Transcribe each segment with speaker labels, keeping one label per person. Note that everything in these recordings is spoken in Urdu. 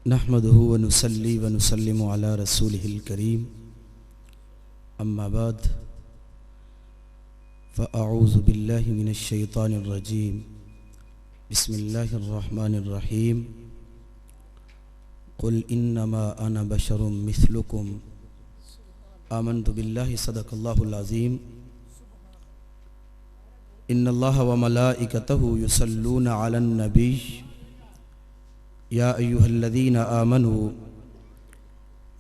Speaker 1: نحمده ونصلي ونسلم على رسوله الكريم اما بعد فاعوذ بالله من الشيطان الرجيم بسم الله الرحمن الرحيم قل انما انا بشر مثلكم آمنت بالله صدق الله العظيم ان الله وملائكته يصلون على النبي یا ایہا الذین آمنوا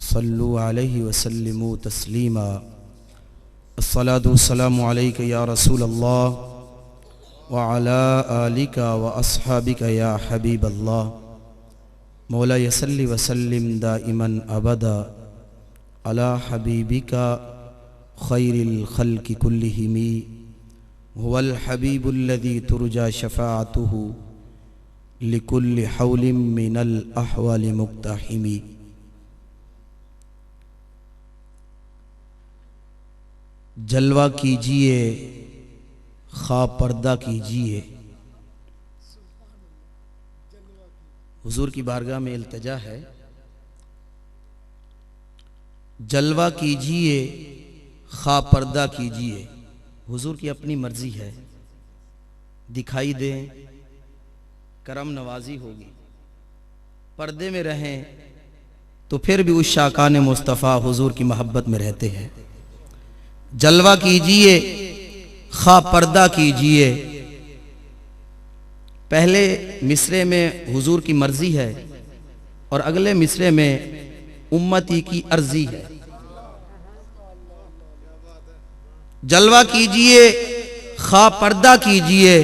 Speaker 1: صلوا علیہ وسلموا تسلیما الصلاة والسلام علیک یا رسول اللہ وعلی آلک واصحابک یا حبیب اللہ مولا صلی وسلم دائما ابدا علی حبیبک خیر الخلق کلہم هو الحبیب الذی ترجى شفاعته لکل حول من الاحوال مقتحمی۔ جلوہ کیجئے خواہ پردہ کیجئے، حضور کی بارگاہ میں التجا ہے، جلوہ کیجئے خواہ پردہ کیجئے، حضور کی اپنی مرضی ہے، دکھائی دیں کرم نوازی ہوگی، پردے میں رہیں تو پھر بھی اس شاکان مصطفیٰ حضور کی محبت میں رہتے ہیں۔ جلوہ کیجئے خواہ پردہ کیجئے، پہلے مصرے میں حضور کی مرضی ہے اور اگلے مصرے میں امتی کی عرضی ہے۔ جلوہ کیجئے خواہ پردہ کیجئے،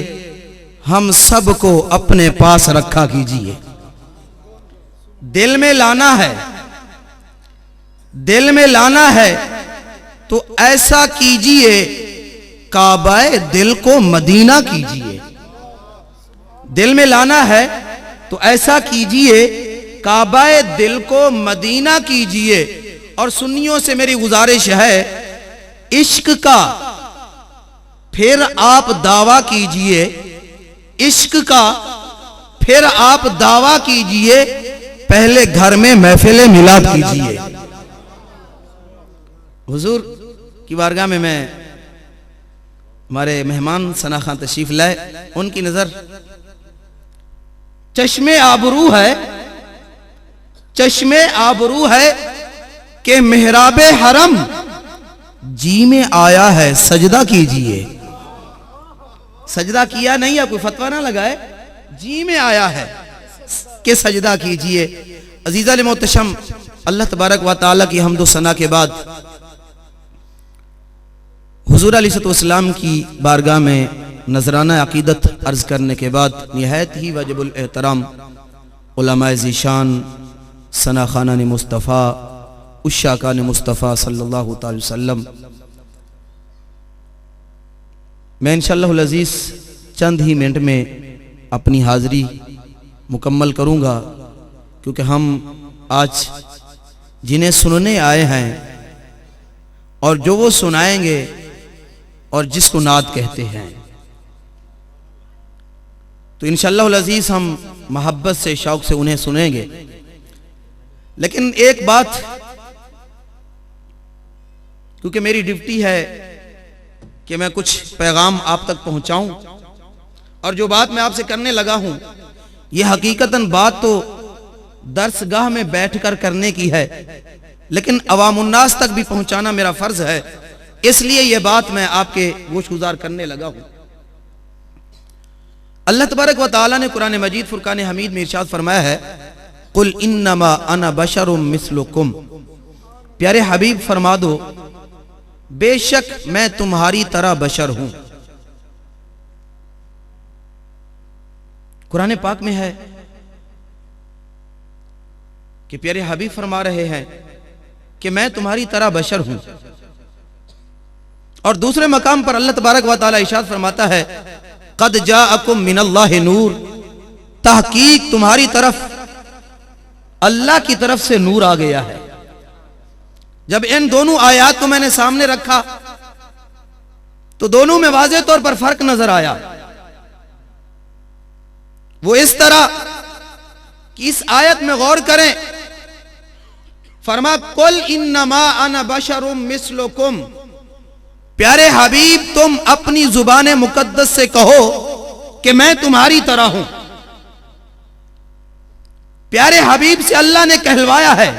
Speaker 1: ہم سب کو اپنے پاس رکھا کیجئے۔ دل میں لانا ہے تو ایسا کیجئے کعبہ دل کو مدینہ کیجئے۔ دل میں لانا ہے تو ایسا کیجئے کعبہ دل کو مدینہ کیجئے۔ اور سنیوں سے میری گزارش ہے، عشق کا پھر آپ دعویٰ کیجئے، عشق کا پھر آپ دعویٰ کیجئے، پہلے گھر میں محفل میلاد کیجئے۔ حضور کی بارگاہ میں ہمارے مہمان ثنا خان تشریف لائے، ان کی نظر چشم آبرو ہے کہ محراب حرم جی میں آیا ہے سجدہ کیجئے۔ سجدہ کیا نہیں ہے، کوئی فتوہ نہ لگائے، جی میں آیا ہے کہ سجدہ کیجئے۔ عزیزہ محتشم، اللہ تبارک و تعالیٰ کی حمد و ثنا کے بعد حضور علیہ السلام کی بارگاہ میں نذرانہ عقیدت عرض کرنے کے بعد نہایت ہی واجب الاحترام علماء ذیشان ثنا خانان مصطفیٰ عشاقان مصطفیٰ صلی اللہ تعالی وسلم، میں انشاءاللہ العزیز چند ہی منٹ میں اپنی حاضری مکمل کروں گا، کیونکہ ہم آج جنہیں سننے آئے ہیں اور جو وہ سنائیں گے اور جس کو نعت کہتے ہیں، تو انشاءاللہ العزیز ہم محبت سے شوق سے انہیں سنیں گے۔ لیکن ایک بات، کیونکہ میری ڈیوٹی ہے کہ میں کچھ پیغام آپ تک پہنچاؤں، اور جو بات میں آپ سے کرنے لگا ہوں یہ حقیقتاً بات تو درس گاہ میں بیٹھ کر کرنے کی ہے، لیکن عوام الناس تک بھی پہنچانا میرا فرض ہے، اس لیے یہ بات میں آپ کے گوش گزار کرنے لگا ہوں۔ اللہ تبارک و تعالیٰ نے قرآن مجید فرقان حمید میں ارشاد فرمایا ہے، قل انما انا بشر مثلکم، پیارے حبیب فرما دو بے شک میں تمہاری طرح بشر ہوں۔ قرآن پاک میں ہے کہ پیارے حبیب فرما رہے ہیں کہ میں تمہاری طرح بشر ہوں، اور دوسرے مقام پر اللہ تبارک و تعالی ارشاد فرماتا ہے قد جاءکم من اللہ نور، تحقیق تمہاری طرف اللہ کی طرف سے نور آ گیا ہے۔ جب ان دونوں آیات کو میں نے سامنے رکھا تو دونوں میں واضح طور پر فرق نظر آیا. وہ اس طرح کہ اس آیت میں غور کریں, فرما قل انما انا بشر مثلکم, پیارے حبیب تم اپنی زبان مقدس سے کہو کہ میں تمہاری طرح ہوں. پیارے حبیب سے اللہ نے کہلوایا ہے,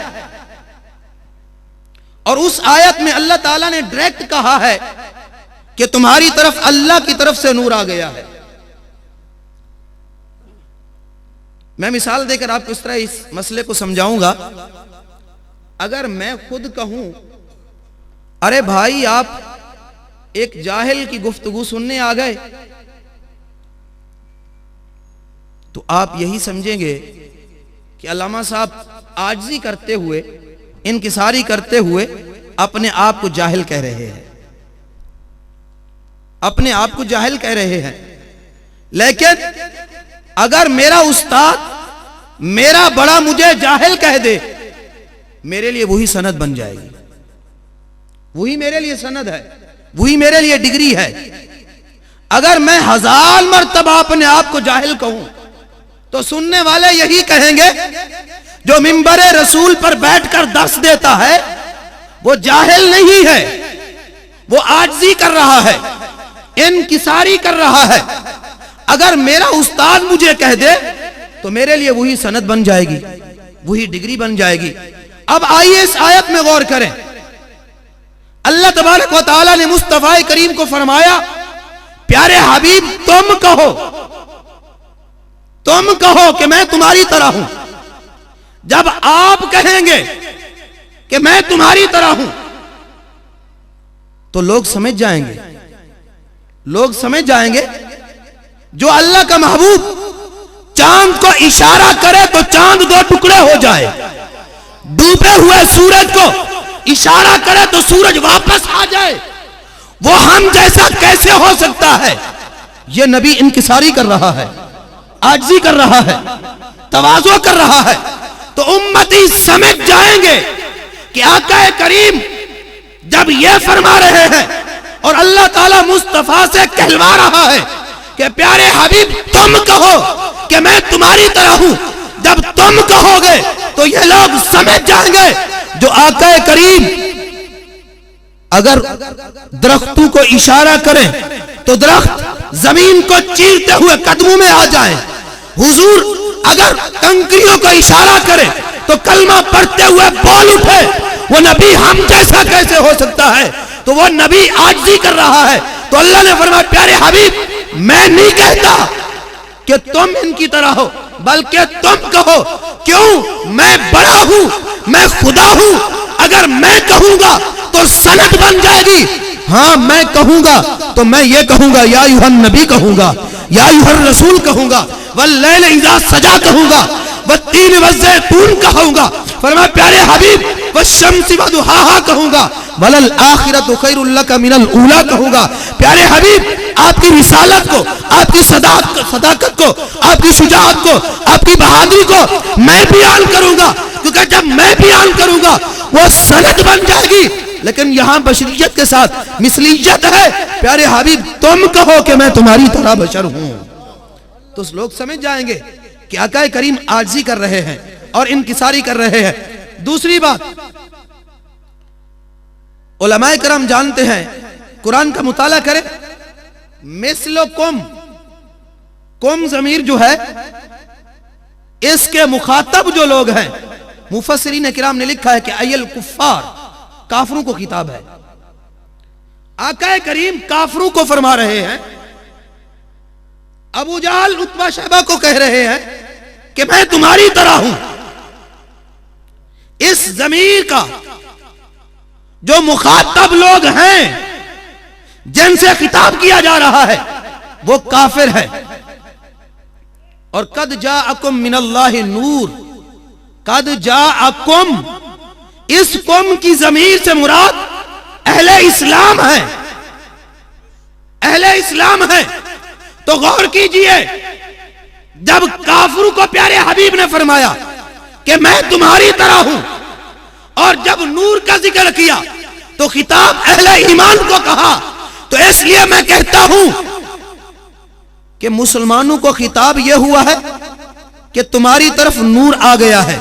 Speaker 1: اور اس آیت میں اللہ تعالیٰ نے ڈائریکٹ کہا ہے کہ تمہاری طرف اللہ کی طرف سے نور آ گیا ہے. میں مثال دے کر آپ کو اس طرح اس مسئلے کو سمجھاؤں گا. اگر میں خود کہوں ارے بھائی آپ ایک جاہل کی گفتگو سننے آ گئے, تو آپ یہی سمجھیں گے کہ علامہ صاحب عاجزی کرتے ہوئے, انکساری کرتے ہوئے اپنے آپ کو جاہل کہہ رہے ہیں, اپنے آپ کو جاہل کہہ رہے ہیں. لیکن اگر میرا استاد, میرا بڑا مجھے جاہل کہہ دے, میرے لیے وہی سند بن جائے گی, وہی میرے لیے سند ہے, وہی میرے لیے ڈگری ہے. اگر میں 1000 مرتبہ اپنے آپ کو جاہل کہوں تو سننے والے یہی کہیں گے جو منبر رسول پر بیٹھ کر درس دیتا ہے وہ جاہل نہیں ہے, وہ عاجزی کر رہا ہے, انکساری کر رہا ہے. اگر میرا استاد مجھے کہہ دے تو میرے لیے وہی سند بن جائے گی, وہی ڈگری بن جائے گی. اب آئیے اس آیت میں غور کریں. اللہ تبارک و تعالی نے مصطفی کریم کو فرمایا پیارے حبیب تم کہو کہ میں تمہاری طرح ہوں. جب آپ کہیں گے کہ میں تمہاری طرح ہوں تو لوگ سمجھ جائیں گے, لوگ سمجھ جائیں گے جو اللہ کا محبوب چاند کو اشارہ کرے تو چاند 2 ٹکڑے ہو جائے, ڈوبے ہوئے سورج کو اشارہ کرے تو سورج واپس آ جائے, وہ ہم جیسا کیسے ہو سکتا ہے؟ یہ نبی انکساری کر رہا ہے, عاجزی کر رہا ہے, تواضع کر رہا ہے. تو امتی سمجھ جائیں گے کہ آقا کریم جب یہ فرما رہے ہیں اور اللہ تعالیٰ مصطفیٰ سے کہلوا رہا ہے کہ پیارے حبیب تم کہو کہ میں تمہاری طرح ہوں, جب تم کہو گے تو یہ لوگ سمجھ جائیں گے جو آقا کریم اگر درختوں کو اشارہ کریں تو درخت زمین کو چیرتے ہوئے قدموں میں آ جائیں. حضور اگر کنکریوں کو اشارہ کرے تو کلمہ پڑھتے ہوئے بول اٹھے, وہ نبی ہم جیسا کیسے ہو سکتا ہے؟ تو وہ نبی عاجزی کر رہا ہے. تو اللہ نے فرمایا پیارے حبیب میں نہیں کہتا کہ تم ان کی طرح ہو, بلکہ تم کہو کیوں میں بڑا ہوں, میں خدا ہوں. اگر میں کہوں گا تو سند بن جائے گی. ہاں میں کہوں گا تو میں یہ کہوں گا یا ایھا النبی کہوں گا, یا ایھا الرسول کہوں گا, واللیل اذا سجا کہوں گا, والتین والزیتون کہوں گا. فرمایا پیارے حبیب والشمس وضحاہا کہوں گا, وللآخرۃ خیر لک من الاولی کہوں گا. پیارے حبیب آپ کی رسالت کو, آپ کی صداقت کو, آپ کی شجاعت کو, آپ کی بہادری کو میں بیان کروں گا, کیونکہ جب میں بیان کروں گا وہ سند بن جائے گی. لیکن یہاں بشریت کے ساتھ مثلیت ہے. پیارے حبیب تم کہو کہ میں تمہاری طرح بشر ہوں, تو لوگ سمجھ جائیں گے کہ آقا کریم عاجزی کر رہے ہیں اور انکساری کر رہے ہیں. دوسری بات, علماء کرام جانتے ہیں, قرآن کا مطالعہ کریں, مثلکم, کم ضمیر جو ہے اس کے مخاطب جو لوگ ہیں, مفسرین کرام نے لکھا ہے کہ ایل کفار, کافروں کو خطاب ہے. آقا کریم کافروں کو فرما رہے ہیں, ابو جہل عتبہ شیبہ کو کہہ رہے ہیں کہ میں تمہاری طرح ہوں. اس ضمیر کا جو مخاطب لوگ ہیں جن سے خطاب کیا جا رہا ہے وہ کافر ہے. اور قد جاءکم من اللہ نور, قد جاءکم, اس قوم کی ضمیر سے مراد اہل اسلام ہے, اہل اسلام ہے. تو غور کیجئے, جب کافروں کو پیارے حبیب نے فرمایا کہ میں تمہاری طرح ہوں, اور جب نور کا ذکر کیا تو خطاب اہل ایمان کو کہا. تو اس لیے میں کہتا ہوں کہ مسلمانوں کو خطاب یہ ہوا ہے کہ تمہاری طرف نور آ گیا ہے,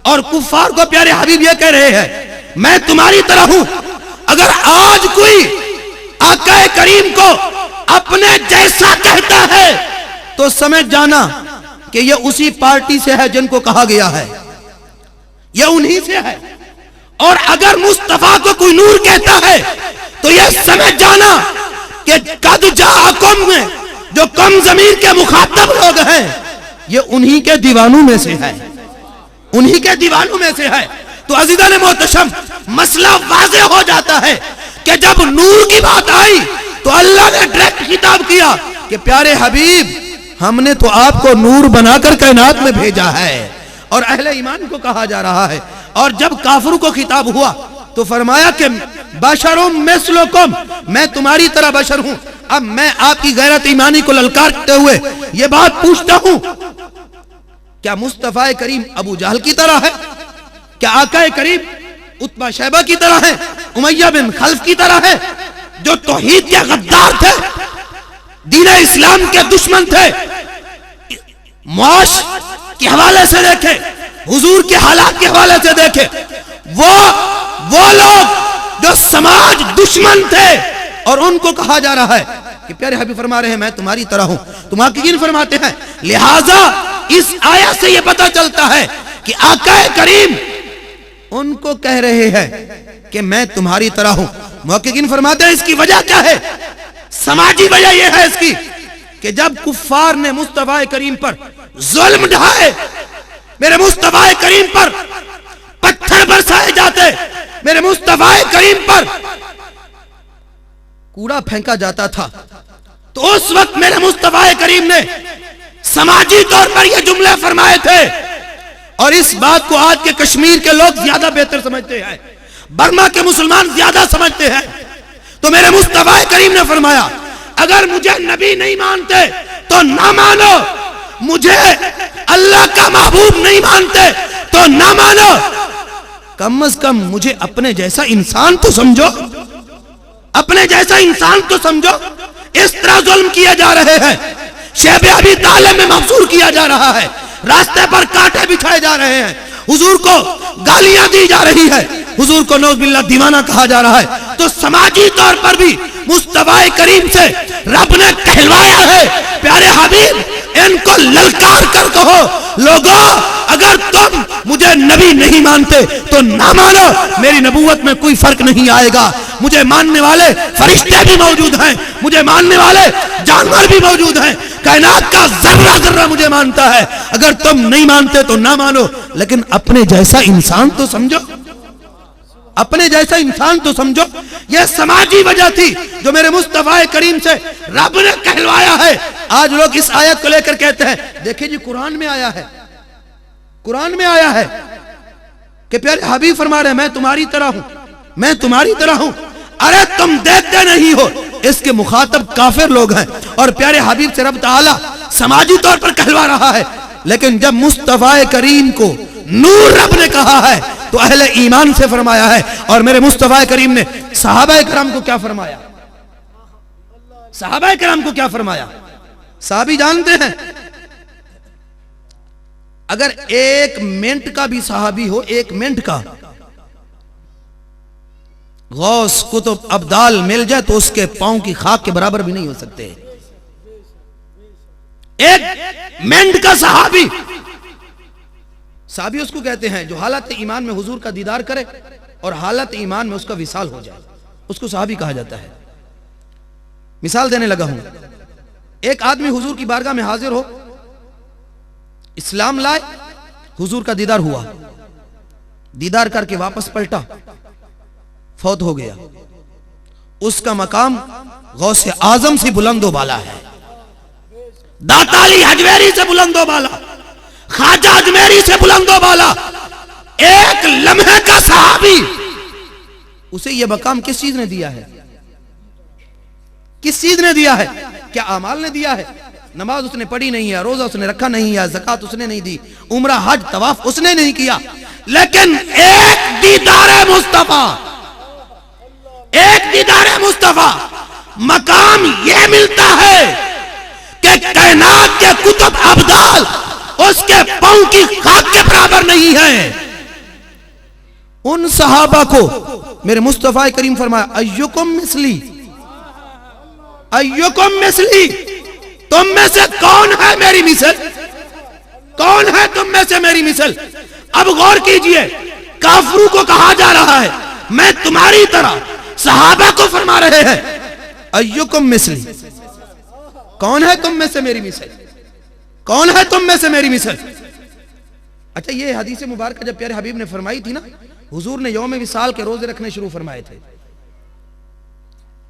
Speaker 1: اور کفار کو پیارے حبیب یہ کہہ رہے ہیں میں تمہاری طرح ہوں. اگر آج کوئی آقا کریم کو اپنے جیسا کہتا ہے تو سمجھ جانا کہ یہ اسی پارٹی سے ہے جن کو کہا گیا ہے, یہ انہی سے ہے. اور اگر مصطفیٰ کو کوئی نور کہتا ہے تو یہ سمجھ جانا کہ قد جاءکم میں جو کم ضمیر کے مخاطب لوگ ہیں یہ انہی کے دیوانوں میں سے ہے, انہی کے دیوانوں میں سے ہے. تو عزیزان محتشم مسئلہ واضح ہو جاتا ہے کہ جب نور کی بات آئی تو اللہ نے ڈائریکٹ خطاب کیا کہ پیارے حبیب ہم نے تو آپ کو نور بنا کر کائنات میں بھیجا ہے. اور اہل ایمان کو کہا جا رہا ہے. اور جب کافروں کو خطاب ہوا تو فرمایا کہ بشرم مثلکم, میں تمہاری طرح بشر ہوں. اب میں آپ کی غیرت ایمانی کو للکارتے ہوئے یہ بات پوچھتا ہوں, کیا مصطفیٰ کریم ابو جہل کی طرح ہے؟ کیا آقا کریم عتبہ شیبہ کی طرح ہے؟ امیہ بن خلف کی طرح ہے جو توحید کے غدار تھے, دین اسلام کے دشمن تھے؟ معاش کے حوالے سے دیکھیں, حضور کے حالات کے حوالے سے دیکھیں, وہ لوگ جو سماج دشمن تھے اور ان کو کہا جا رہا ہے کہ پیارے حبیب فرما رہے ہیں میں تمہاری طرح ہوں. تو محققین فرماتے ہیں لہذا اس آیت سے یہ پتہ چلتا ہے کہ آقا کریم ان کو کہہ رہے ہیں کہ میں تمہاری طرح ہوں. محققین فرماتے ہیں اس کی وجہ کیا ہے؟ سماجی وجہ یہ ہے اس کی کہ جب کفار نے مصطفیٰ کریم پر ظلم ڈھائے, میرے مصطفیٰ کریم پر پتھر برسائے جاتے, میرے مصطفیٰ کریم پر کوڑا پھینکا جاتا تھا, تو اس وقت میرے مصطفیٰ کریم نے سماجی طور پر یہ جملے فرمائے تھے. اور اس بات کو آج کے کشمیر کے لوگ زیادہ بہتر سمجھتے ہیں, برما کے مسلمان زیادہ سمجھتے ہیں. تو میرے مصطفیٰ کریم نے فرمایا اگر مجھے نبی نہیں مانتے تو نہ مانو, مجھے اللہ کا محبوب نہیں مانتے تو نہ مانو, کم از کم مجھے اپنے جیسا انسان تو سمجھو, اپنے جیسا انسان تو سمجھو. اس طرح ظلم کیے جا رہے ہیں, شیب ابی طالب میں محصور کیا جا رہا ہے, راستے پر کانٹے بچھائے جا رہے ہیں, حضور کو گالیاں دی جا رہی ہے, حضور کو نعوذ باللہ دیوانہ کہا جا رہا ہے. تو سماجی طور پر بھی مصطفیٰ کریم سے رب نے کہلوایا ہے پیارے حبیب ان کو للکار کر کہو لوگوں اگر تم مجھے نبی نہیں مانتے تو نہ مانو, میری نبوت میں کوئی فرق نہیں آئے گا. مجھے ماننے والے فرشتے بھی موجود ہیں, مجھے ماننے والے جانور بھی موجود ہیں, کائنات کا ذرہ ذرہ مجھے مانتا ہے. اگر تم نہیں مانتے تو نہ مانو, لیکن اپنے جیسا انسان تو سمجھو, اپنے جیسا انسان تو سمجھو. یہ سماجی وجہ تھی جو میرے مصطفیٰ کریم سے رب نے کہلوایا ہے. آج لوگ اس آیت کو لے کر کہتے ہیں دیکھیں جی قرآن میں آیا ہے, قرآن میں آیا ہے کہ پیارے حبیب فرما رہے ہیں میں تمہاری طرح ہوں, میں تمہاری طرح ہوں. ارے تم دیکھتے نہیں ہو, اس کے مخاطب کافر لوگ ہیں اور پیارے حبیب سے رب تعالیٰ سماجی طور پر کہلوا رہا ہے. لیکن جب مصطفیٰ کریم کو نور رب نے کہا ہے تو اہل ایمان سے فرمایا ہے. اور میرے مصطفیٰ کریم نے صحابہ کرام کو کیا فرمایا, صحابہ کرام کو کیا فرمایا؟ صحابی جانتے ہیں اگر ایک منٹ کا بھی صحابی ہو, ایک منٹ کا, غوث کتب ابدال مل جائے تو اس کے پاؤں کی خاک کے برابر بھی نہیں ہو سکتے. ایک منٹ کا صحابی, صحابی اس کو کہتے ہیں جو حالت ایمان میں حضور کا دیدار کرے اور حالت ایمان میں اس کا وصال ہو جائے, اس کو صحابی کہا جاتا ہے. مثال دینے لگا ہوں, ایک آدمی حضور کی بارگاہ میں حاضر ہو, اسلام لائے, حضور کا دیدار ہوا, دیدار کر کے واپس پلٹا, فوت ہو گیا. اس کا مقام غوث اعظم سے بلند و بالا ہے, داتا علی حجویری سے بلند و بالا, خواجہ اجمیری سے بلند و بالا. ایک لمحے کا صحابی, اسے یہ مقام کس چیز نے دیا ہے؟ کس چیز نے دیا ہے؟ کیا اعمال نے دیا ہے؟ نماز اس نے پڑھی نہیں ہے, روزہ اس نے رکھا نہیں ہے, زکات اس نے نہیں دی, عمرہ حج طواف اس نے نہیں کیا, لیکن ایک دیدار مصطفیٰ، ایک دیدار مصطفیٰ مقام یہ ملتا ہے کہ کائنات کے کتب ابدال اس کے پاؤں کی خاک کے برابر نہیں ہے۔ ان صحابہ کو میرے مصطفیٰ کریم فرمایا ایکم مثلی، ایکم مثلی، تم میں سے کون ہے میری مثل، کون ہے تم میں سے میری مثل۔ اب غور کیجئے، کافروں کو کہا جا رہا ہے میں تمہاری طرح، صحابہ کو فرما رہے ہیں ایکم مثلی، کون ہے تم میں سے میری مثل، کون ہے تم میں سے میری مثل۔ اچھا یہ حدیث مبارکہ جب پیارے حبیب نے فرمائی تھی نا، حضور نے یوم وصال کے روزے رکھنے شروع فرمائے تھے۔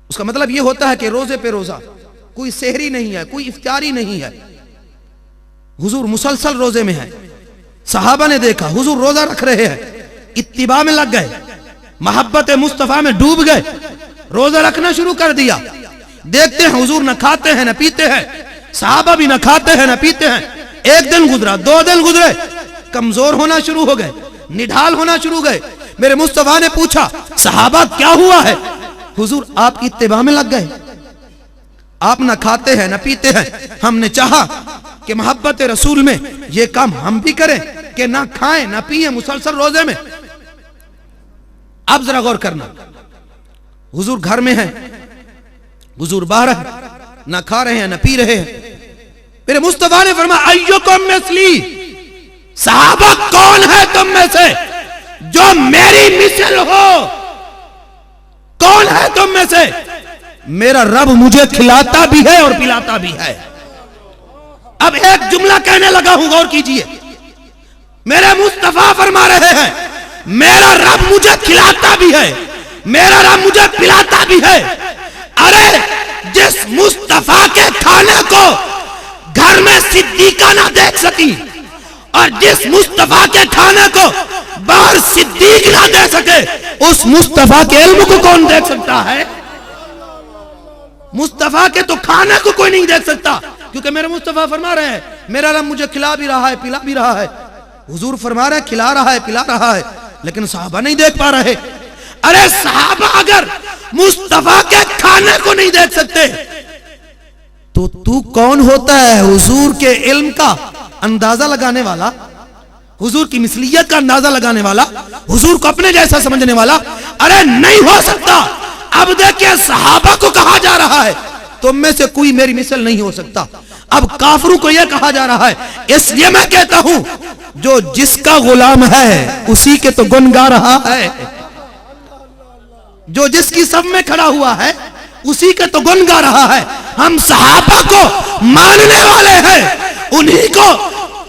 Speaker 1: اس کا مطلب یہ ہوتا ہے کہ روزے پہ روزہ، کوئی سحری نہیں ہے، کوئی افطاری نہیں ہے، حضور مسلسل روزے میں ہے۔ صحابہ نے دیکھا حضور روزہ رکھ رہے ہیں، اتباع میں لگ گئے، محبت مصطفیٰ میں ڈوب گئے، روزہ رکھنا شروع کر دیا۔ دیکھتے ہیں حضور نہ کھاتے ہیں نہ پیتے ہیں، صحابہ بھی نہ کھاتے ہیں نہ پیتے ہیں۔ ایک دن گزرا، دو دن گزرے، کمزور ہونا شروع ہو گئے، نڈھال ہونا شروع گئے۔ میرے مصطفیٰ نے پوچھا صحابہ کیا ہوا ہے؟ حضور آپ کی اتباع میں لگ گئے، آپ نہ کھاتے ہیں نہ پیتے ہیں، ہم نے چاہا کہ محبت رسول میں یہ کام ہم بھی کریں کہ نہ کھائیں نہ پیئیں مسلسل روزے میں۔ اب ذرا غور کرنا، حضور گھر میں ہیں، حضور باہر ہیں، نہ کھا رہے ہیں نہ پی رہے ہیں۔ میرے مصطفیٰ نے فرمایا ایکم مثلی، صحابہ کون ہے تم میں سے جو میری مثل ہو، کون ہے تم میں سے؟ میرا رب مجھے کھلاتا بھی ہے اور پلاتا بھی ہے۔ اب ایک جملہ کہنے لگا ہوں، غور کیجئے، میرے مصطفیٰ فرما رہے ہیں میرا رب مجھے کھلاتا بھی ہے، میرا رب مجھے پلاتا بھی ہے۔ ارے جس مصطفیٰ کے کھانے کو گھر میں صدیقہ نہ دیکھ سکی، اور جس مصطفیٰ کے کھانے کو باہر صدیق نہ دے سکے، اس مصطفیٰ کے علم کو کون دیکھ سکتا ہے؟ مصطفیٰ کے تو کھانے کو کوئی نہیں دیکھ سکتا، کیونکہ میرے مصطفیٰ فرما رہے ہیں میرا رب مجھے کھلا بھی رہا ہے پلا بھی رہا ہے۔ حضور فرما رہے ہیں کھلا رہا ہے پلا رہا ہے، لیکن صحابہ نہیں دیکھ پا رہے۔ ارے صحابہ اگر مصطفیٰ کے کھانے کو نہیں دیکھ سکتے تو کون ہوتا ہے حضور کے علم کا اندازہ لگانے والا، حضور کی مثلیت کا اندازہ لگانے والا، حضور کو اپنے جیسا سمجھنے والا؟ ارے نہیں ہو سکتا۔ اب دیکھیں صحابہ کو کہا جا رہا ہے تم میں سے کوئی میری مثل نہیں ہو سکتا۔ اب کافروں کو یہ کہا جا رہا ہے، اس لیے میں کہتا ہوں جو جس کا غلام ہے اسی کے تو گن گا رہا ہے، جو جس کی سب میں کھڑا ہوا ہے اسی کے تو گن گا رہا ہے۔ ہم صحابہ کو ماننے والے ہیں، انہی کو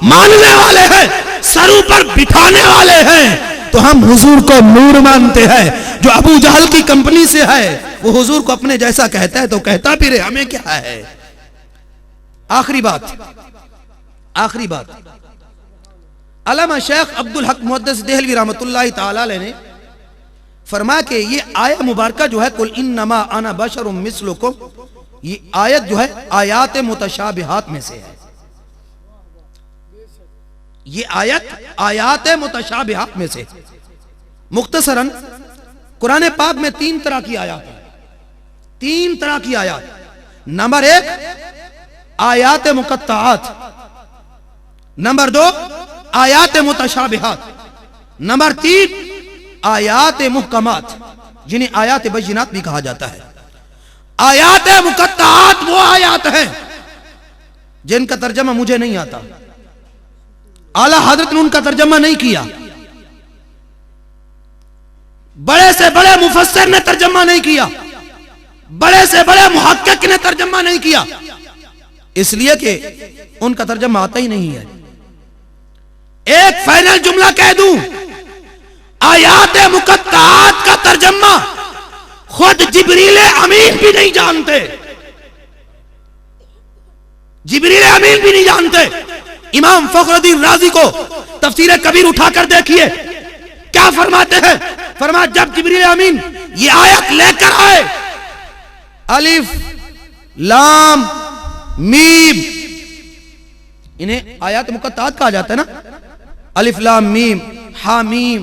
Speaker 1: ماننے والے ہیں، سروں پر بٹھانے والے ہیں، تو ہم حضور کو نور مانتے ہیں۔ جو ابو جہل کی کمپنی سے ہے وہ حضور کو اپنے جیسا کہتا ہے تو کہتا بھی رہے، ہمیں کیا ہے۔ آخری بات علامہ شیخ عبدالحق محدث دہلوی رحمۃ اللہ تعالی علیہ نے فرمایا کہ یہ آیت مبارکہ جو ہے قل انما انا بشر مثلکم، یہ آیت جو ہے آیات متشابہات میں سے ہے۔ یہ آیات متشابہات میں سے۔ مختصراً قرآن پاک میں تین طرح کی آیات ہیں، تین طرح کی آیات۔ نمبر ایک آیات مقطعات، نمبر دو آیات متشابہات، نمبر تین آیات محکمات، جنہیں آیات بینات بھی کہا جاتا ہے۔ آیات مقطعات وہ آیات ہیں جن کا ترجمہ مجھے نہیں آتا، اعلیٰ حضرت نے ان کا ترجمہ نہیں کیا، بڑے سے بڑے مفسر نے ترجمہ نہیں کیا، بڑے سے بڑے محقق نے ترجمہ نہیں کیا، اس لیے کہ ان کا ترجمہ آتا ہی نہیں ہے۔ ایک فائنل جملہ کہہ دوں، آیات مقطعات کا ترجمہ خود جبریل امین بھی نہیں جانتے، جبریل امین بھی نہیں جانتے۔ امام فخر الدین رازی کو تفسیر کبیر اٹھا کر دیکھیے، کیا فرماتے ہیں؟ فرمایا جب جبریل امین یہ آیت لے کر آئے، الف لام میم، انہیں آیات مقطعات کہا جاتا ہے نا، الف لام میم حامیم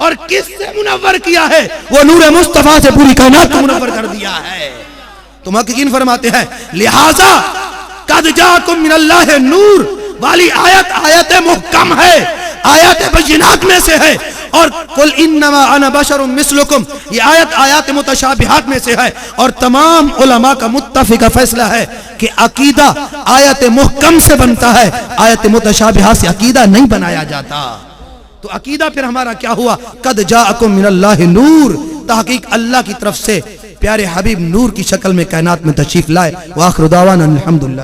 Speaker 1: اور کس سے منور کیا ہے؟ وہ نور مصطفیٰ سے پوری کائنات کو منور کر دیا ہے۔ تو محققین فرماتے ہیں لہذا قد جاءکم من اللہ نور والی آیت آیت محکم ہے، آیات بینات میں سے ہے، اور قل انما انا بشر مثلکم یہ آیت آیات متشابہات میں سے ہے، اور تمام علماء کا متفقہ فیصلہ ہے کہ عقیدہ آیت محکم سے بنتا ہے، آیت متشابہات سے عقیدہ نہیں بنایا جاتا۔ تو عقیدہ پھر ہمارا کیا ہوا؟ قد جاءکم من اللہ نور، تحقیق اللہ کی طرف سے پیارے حبیب نور کی شکل میں کائنات میں تشریف لائے۔ وآخر دعوانا الحمدللہ۔